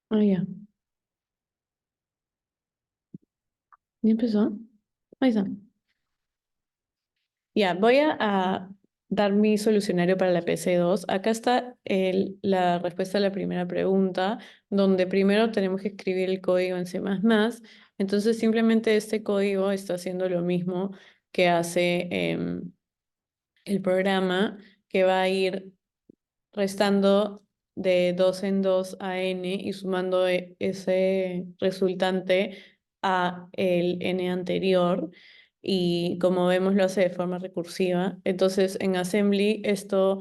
Ah, ya. ¿Ya empezó? Ahí está. Ya, voy a dar mi solucionario para la PC2. Acá está la respuesta a la primera pregunta, donde primero tenemos que escribir el código en C++. Entonces, simplemente este código está haciendo lo mismo que hace el programa, que va a ir restando de 2 en 2 a n y sumando ese resultante a el n anterior. Y como vemos, lo hace de forma recursiva. Entonces, en assembly esto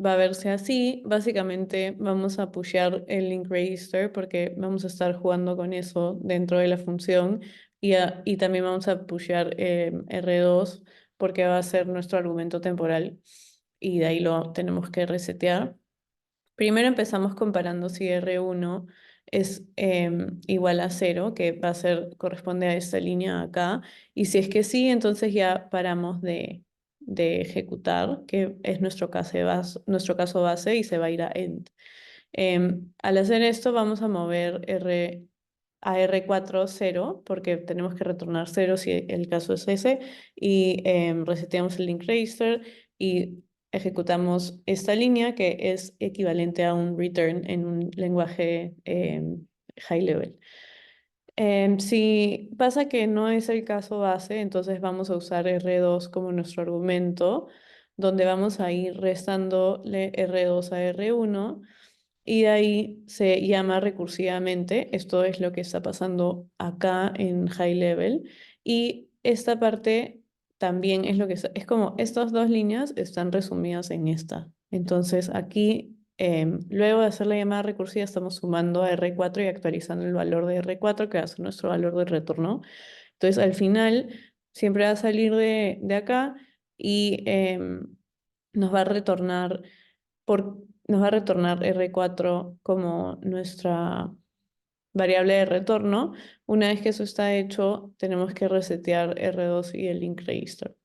va a verse así. Básicamente vamos a pushear el link register porque vamos a estar jugando con eso dentro de la función. Y también vamos a pushear R2 porque va a ser nuestro argumento temporal y de ahí lo tenemos que resetear. Primero empezamos comparando si R1 es igual a cero, que va a ser, corresponde a esta línea acá, y si es que sí, entonces ya paramos de ejecutar, que es nuestro caso base, y se va a ir a end. Al hacer esto vamos a mover a R4 cero, porque tenemos que retornar cero si el caso es ese, y reseteamos el link register y ejecutamos esta línea que es equivalente a un return en un lenguaje high level. Si pasa que no es el caso base, entonces vamos a usar R2 como nuestro argumento, donde vamos a ir restándole R2 a R1 y de ahí se llama recursivamente. Esto es lo que está pasando acá en high level. Y esta parte también es lo que es como estas dos líneas están resumidas en esta. Entonces aquí, luego de hacer la llamada recursiva, estamos sumando a R4 y actualizando el valor de R4, que va a ser nuestro valor de retorno. Entonces al final siempre va a salir de acá y nos va a retornar nos va a retornar R4 como nuestra variable de retorno. Una vez que eso está hecho, tenemos que resetear R2 y el link register.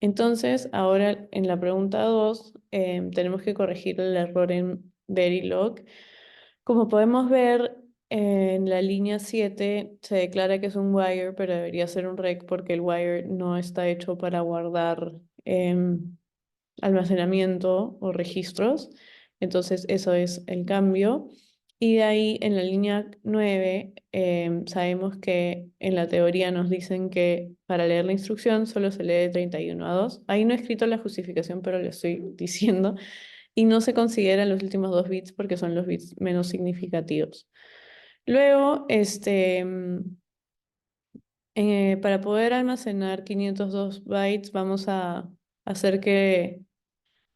Entonces, ahora en la pregunta 2, tenemos que corregir el error en Verilog. Como podemos ver, en la línea 7 se declara que es un wire, pero debería ser un rec porque el wire no está hecho para guardar almacenamiento o registros. Entonces, eso es el cambio. Y de ahí en la línea 9 sabemos que en la teoría nos dicen que para leer la instrucción solo se lee de 31 a 2. Ahí no he escrito la justificación, pero lo estoy diciendo. Y no se consideran los últimos 2 bits porque son los bits menos significativos. Luego, para poder almacenar 502 bytes, vamos a hacer que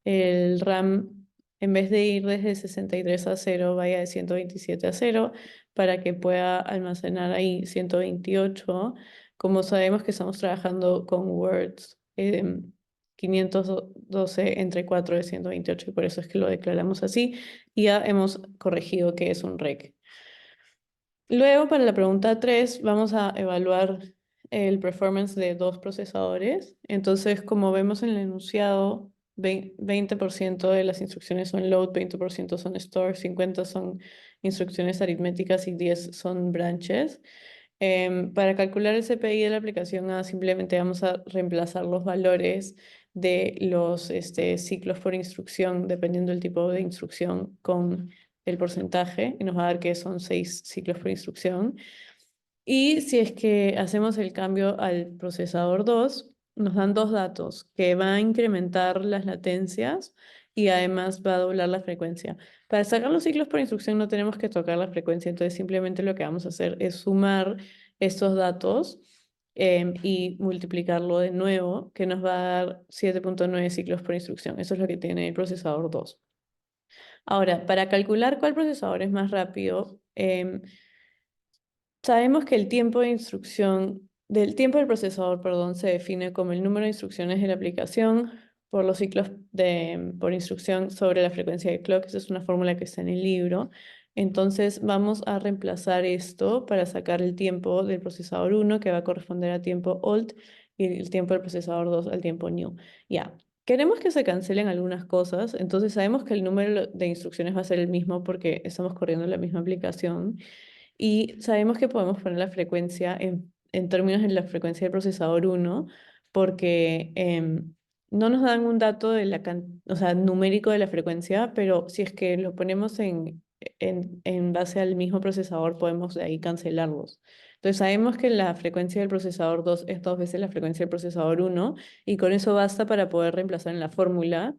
el RAM, en vez de ir desde 63 a cero, vaya de 127 a cero para que pueda almacenar ahí 128. Como sabemos que estamos trabajando con words, 512 entre 4 de 128 y por eso es que lo declaramos así. Y ya hemos corregido que es un rec. Luego, para la pregunta 3 vamos a evaluar el performance de dos procesadores. Entonces, como vemos en el enunciado, 20% de las instrucciones son load, 20% son store, 50 son instrucciones aritméticas y 10 son branches. Para calcular el CPI de la aplicación A, simplemente vamos a reemplazar los valores de los ciclos por instrucción, dependiendo del tipo de instrucción, con el porcentaje y nos va a dar que son 6 ciclos por instrucción. Y si es que hacemos el cambio al procesador 2 nos dan dos datos, que va a incrementar las latencias y además va a doblar la frecuencia. Para sacar los ciclos por instrucción no tenemos que tocar la frecuencia, entonces simplemente lo que vamos a hacer es sumar estos datos y multiplicarlo de nuevo, que nos va a dar 7.9 ciclos por instrucción. Eso es lo que tiene el procesador 2. Ahora, para calcular cuál procesador es más rápido, sabemos que el tiempo de instrucción, del tiempo del procesador, perdón, se define como el número de instrucciones de la aplicación por los ciclos por instrucción sobre la frecuencia de clock. Esa es una fórmula que está en el libro. Entonces vamos a reemplazar esto para sacar el tiempo del procesador 1 que va a corresponder a tiempo old y el tiempo del procesador 2 al tiempo new. Ya. queremos que se cancelen algunas cosas, entonces sabemos que el número de instrucciones va a ser el mismo porque estamos corriendo la misma aplicación y sabemos que podemos poner la frecuencia en términos de la frecuencia del procesador uno porque no nos dan un dato de o sea, numérico de la frecuencia, pero si es que lo ponemos en base al mismo procesador, podemos de ahí cancelarlos. Entonces sabemos que la frecuencia del procesador 2 es dos veces la frecuencia del procesador uno y con eso basta para poder reemplazar en la fórmula.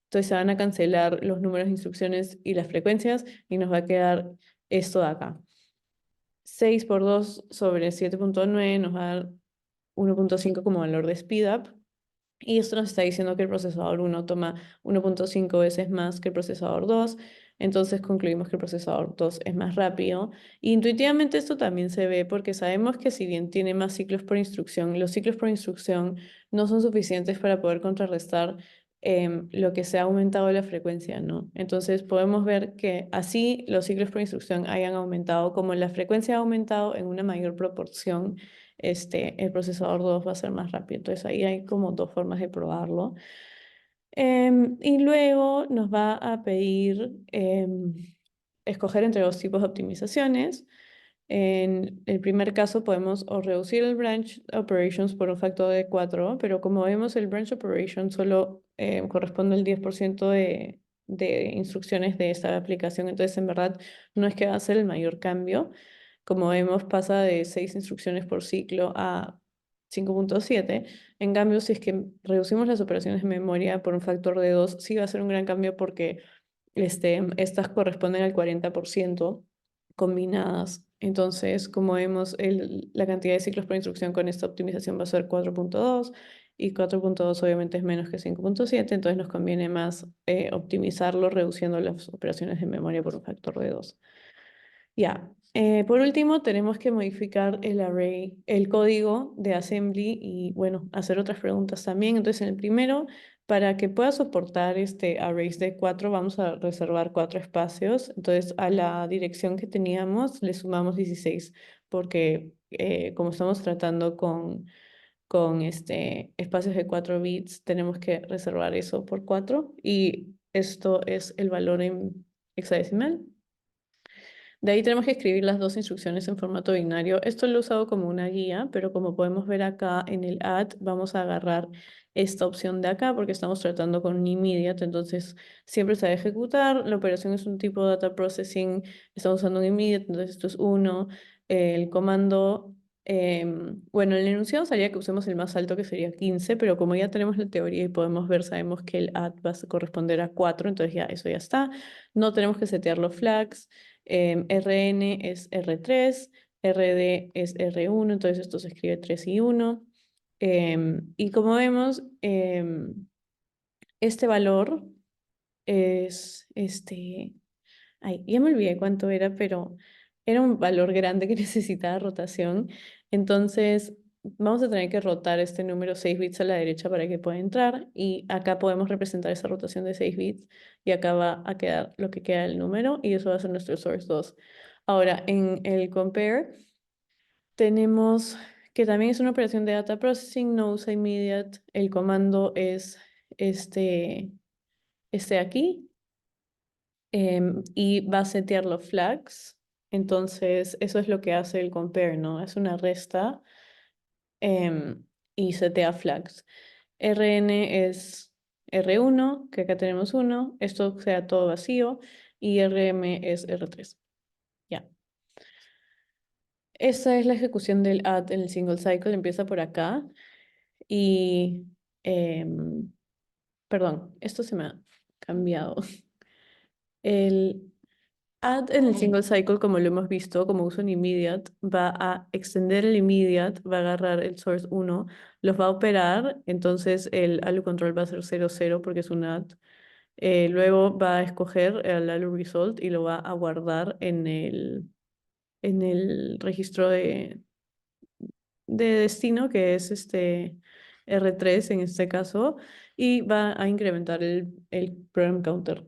Entonces se van a cancelar los números de instrucciones y las frecuencias y nos va a quedar esto de acá. 6 por 2 sobre 7,9 nos va a dar 1,5 como valor de speedup. Y esto nos está diciendo que el procesador uno toma 1,5 veces más que el procesador 2. Entonces concluimos que el procesador 2 es más rápido. Intuitivamente esto también se ve porque sabemos que si bien tiene más ciclos por instrucción, los ciclos por instrucción no son suficientes para poder contrarrestar lo que se ha aumentado la frecuencia, ¿no? Entonces podemos ver que así los ciclos por instrucción hayan aumentado, como la frecuencia ha aumentado en una mayor proporción, el procesador 2 va a ser más rápido. Entonces ahí hay como dos formas de probarlo. Y luego nos va a pedir escoger entre dos tipos de optimizaciones. En el primer caso podemos o reducir el branch operations por un factor de 4, pero como vemos el branch operation solo corresponde al 10% de instrucciones de esta aplicación, entonces en verdad no es que va a ser el mayor cambio. Como vemos pasa de 6 instrucciones por ciclo a 5,7. En cambio, si es que reducimos las operaciones de memoria por un factor de 2, sí va a ser un gran cambio porque estas corresponden al 40% combinadas. Entonces, como vemos, la cantidad de ciclos por instrucción con esta optimización va a ser 4,2 y 4,2 obviamente es menos que 5,7, entonces nos conviene más optimizarlo reduciendo las operaciones de memoria por un factor de 2. Ya. Por último, tenemos que modificar el array, el código de assembly y, bueno, hacer otras preguntas también. Entonces, en el primero, para que pueda soportar este arrays de 4, vamos a reservar 4 espacios. Entonces, a la dirección que teníamos le sumamos 16, porque como estamos tratando con espacios de 4 bits, tenemos que reservar eso por 4 y esto es el valor en hexadecimal. De ahí tenemos que escribir las dos instrucciones en formato binario. Esto lo he usado como una guía, pero como podemos ver acá en el add, vamos a agarrar esta opción de acá porque estamos tratando con un immediate, entonces siempre se va a ejecutar. La operación es un tipo de data processing, estamos usando un immediate, entonces esto es 1. El comando, bueno, en el enunciado salía que usemos el más alto que sería 15, pero como ya tenemos la teoría y podemos ver, sabemos que el add va a corresponder a 4, entonces ya eso ya está. No tenemos que setear los flags. Rn es R3, Rd es R1, entonces esto se escribe 3 y 1. Y como vemos, este valor es ay, ya me olvidé cuánto era, pero era un valor grande que necesitaba rotación. Entonces, vamos a tener que rotar este número 6 bits a la derecha para que pueda entrar. Y acá podemos representar esa rotación de 6 bits. Y acá va a quedar lo que queda del número. Y eso va a ser nuestro source 2. Ahora, en el compare, tenemos que también es una operación de data processing, no usa immediate. El comando es este aquí y va a setear los flags. Entonces, eso es lo que hace el compare, ¿no? Es una resta y setea flags. Rn es R1, que acá tenemos 1, esto sea todo vacío, y Rm es R3. Ya. Esa es la ejecución del add en el single cycle, empieza por acá. Y, em, perdón, esto se me ha cambiado. El add en el single cycle, como lo hemos visto, como uso en immediate, va a extender el immediate, va a agarrar el source 1, los va a operar, entonces el ALU control va a ser 0,0 porque es un add. Luego va a escoger el ALU result y lo va a guardar en el registro de destino, que es R3 en este caso, y va a incrementar el program counter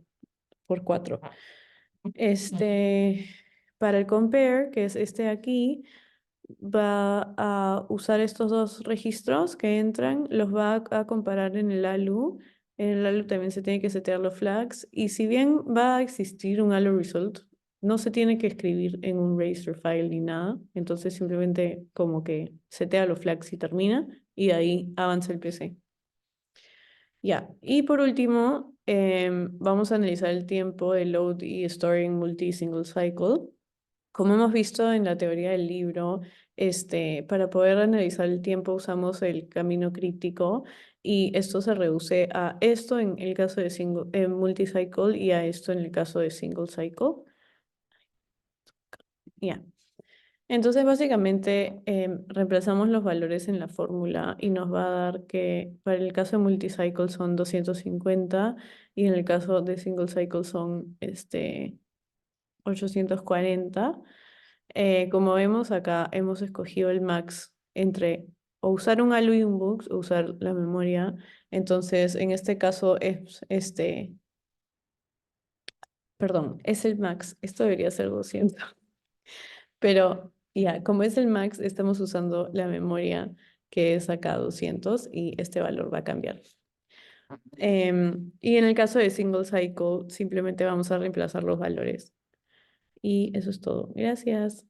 por 4. Este, para el compare, que es este de aquí, va a usar estos dos registros que entran, los va a comparar en el ALU En el ALU también se tiene que setear los flags. Y si bien va a existir un ALU result, no se tiene que escribir en un raster file ni nada. Entonces simplemente como que setea los flags y termina. Y de ahí avanza el PC. Ya. Y por último, vamos a analizar el tiempo de load y storing multi-single cycle. Como hemos visto en la teoría del libro, para poder analizar el tiempo usamos el camino crítico y esto se reduce a esto en el caso de multicycle y a esto en el caso de single cycle. Ya. Entonces, básicamente, reemplazamos los valores en la fórmula y nos va a dar que para el caso de multicycle son 250 y en el caso de single cycle son 840. Como vemos acá, hemos escogido el max entre o usar un ALU y un BUX o usar la memoria. Entonces, en este caso es perdón, es el max. Esto debería ser 200. Pero ya, como es el max, estamos usando la memoria que es acá 200 y este valor va a cambiar. Y en el caso de single cycle, simplemente vamos a reemplazar los valores. Y eso es todo. Gracias.